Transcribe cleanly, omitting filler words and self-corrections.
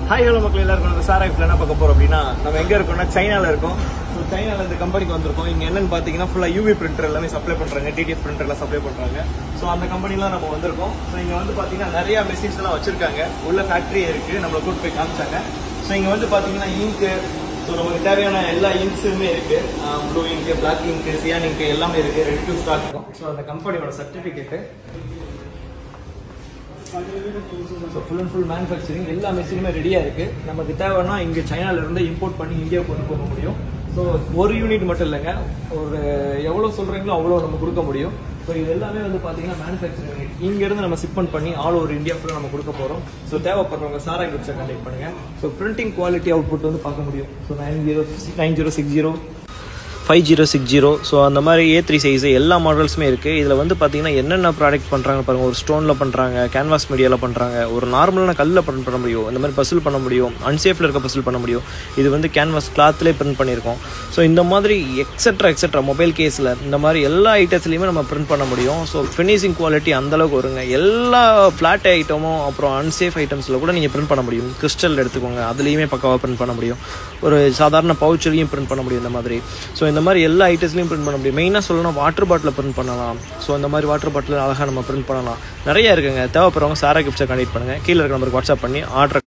Hi hello மக்கள் எல்லாருக்கும் நம்ம சாரா இப்போ என்ன பார்க்க போறோம் அப்படின்னா நம்ம எங்க இருக்கோம்னா சைனால இருக்கோம். ஸோ சைனால இந்த கம்பெனிக்கு வந்திருக்கோம். இங்க என்னன்னு பாத்தீங்கன்னா ஃபுல்லா யூவி பிரிண்டர் எல்லாமே சப்ளை பண்றாங்க, டிடிஎஃப் பிரிண்டர் எல்லாம் சப்ளை பண்றாங்க. ஸோ அந்த கம்பெனிலாம் நம்ம வந்திருக்கோம். ஸோ இங்க வந்து பாத்தீங்கன்னா நிறைய மெஷின்ஸ் எல்லாம் வச்சிருக்காங்க. உள்ள ஃபேக்டரியே இருக்கு, நம்மள கூட்டு போய் காமிச்சாங்க. ஸோ இங்க வந்து பாத்தீங்கன்னா இங்கு ஸோ நமக்கு தேவையான எல்லா இங்க்ஸுமே இருக்கு. ப்ளூ இங்கு, பிளாக் இங்கு, சியான் இங்கு எல்லாமே இருக்கு. ரெடி டு ஸ்டார்ட் இருக்கும். ஸோ அந்த கம்பெனியோட certificate full and full manufacturing எல்லா மெஷினுமே ரெடியா இருக்கு. நமக்கு தேவைன்னா இங்க சைனால இருந்து இம்போர்ட் பண்ணி இந்தியா கொண்டு போக முடியும். ஸோ ஒரு யூனிட் மட்டும் இல்லைங்க, ஒரு எவ்வளவு சொல்றீங்களோ அவ்வளோ நம்ம கொடுக்க முடியும். ஸோ இது எல்லாமே வந்து பாத்தீங்கன்னா மேனுஃபேக்சரிங் யூனிட் இங்க இருந்து நம்ம ஷிப்மெண்ட் பண்ணி ஆல் ஓவர் இந்தியா ஃபுல்லாக நம்ம கொடுக்க போறோம். ஸோ தேவைப்படுறவங்க சாரா கிப்ஸை கான்டாக்ட் பண்ணுங்க. ஸோ பிரிண்டிங் குவாலிட்டி அவுட்புட் வந்து பார்க்க முடியும். ஸோ 9060 5060 ஸோ அந்த மாதிரி A3 சைஸ் எல்லா மாடல்ஸுமே இருக்குது. இதில் வந்து பார்த்தீங்கன்னா என்னென்ன ப்ராடக்ட் பண்ணுறாங்க பாருங்கள். ஒரு ஸ்டோனில் பண்ணுறாங்க, கேன்வாஸ் மீடியாவில் பண்ணுறாங்க, ஒரு நார்மலான கல்லில் பிரிண்ட் பண்ண முடியும், இந்த மாதிரி பசில் பண்ண முடியும், அன்சேஃபில் இருக்க பசில் பண்ண முடியும். இது வந்து கேன்வாஸ் கிளாத்லேயே பிரிண்ட் பண்ணியிருக்கோம். ஸோ இந்த மாதிரி எக்ஸெட்ரா மொபைல் கேஸில் இந்த மாதிரி எல்லா ஐட்டத்துலையுமே நம்ம பிரிண்ட் பண்ண முடியும். ஸோ ஃபினிஷிங் குவாலிட்டி அந்தளவுக்கு வருங்க. எல்லா ஃப்ளாட் ஐட்டமும் அப்புறம் அன்சேஃப் ஐட்டம்ஸில் கூட நீங்கள் பிரிண்ட் பண்ண முடியும். கிறிஸ்டல் எடுத்துக்கோங்க, அதுலேயுமே பக்காவாக பிரிண்ட் பண்ண முடியும். ஒரு சாதாரண பவுச்லையும் பிரிண்ட் பண்ண முடியும். இந்த மாதிரி இந்த மாதிரி எல்லா ஐட்டம்ஸ்லையும் பிரிண்ட் பண்ண முடியும். மெயினாக சொல்லணும் வாட்டர் பாட்டில் பிரிண்ட் பண்ணலாம். ஸோ அந்த மாதிரி வாட்டர் பாட்டில் அழகாக நம்ம பிரிண்ட் பண்ணலாம். நிறைய இருக்குங்க. தேவைப்படுறவங்க சாரா கிப்ஸை கான்டாக்ட் பண்ணுங்கள். கீழே இருக்க நம்பருக்கு வாட்ஸ்அப் பண்ணி ஆர்டர்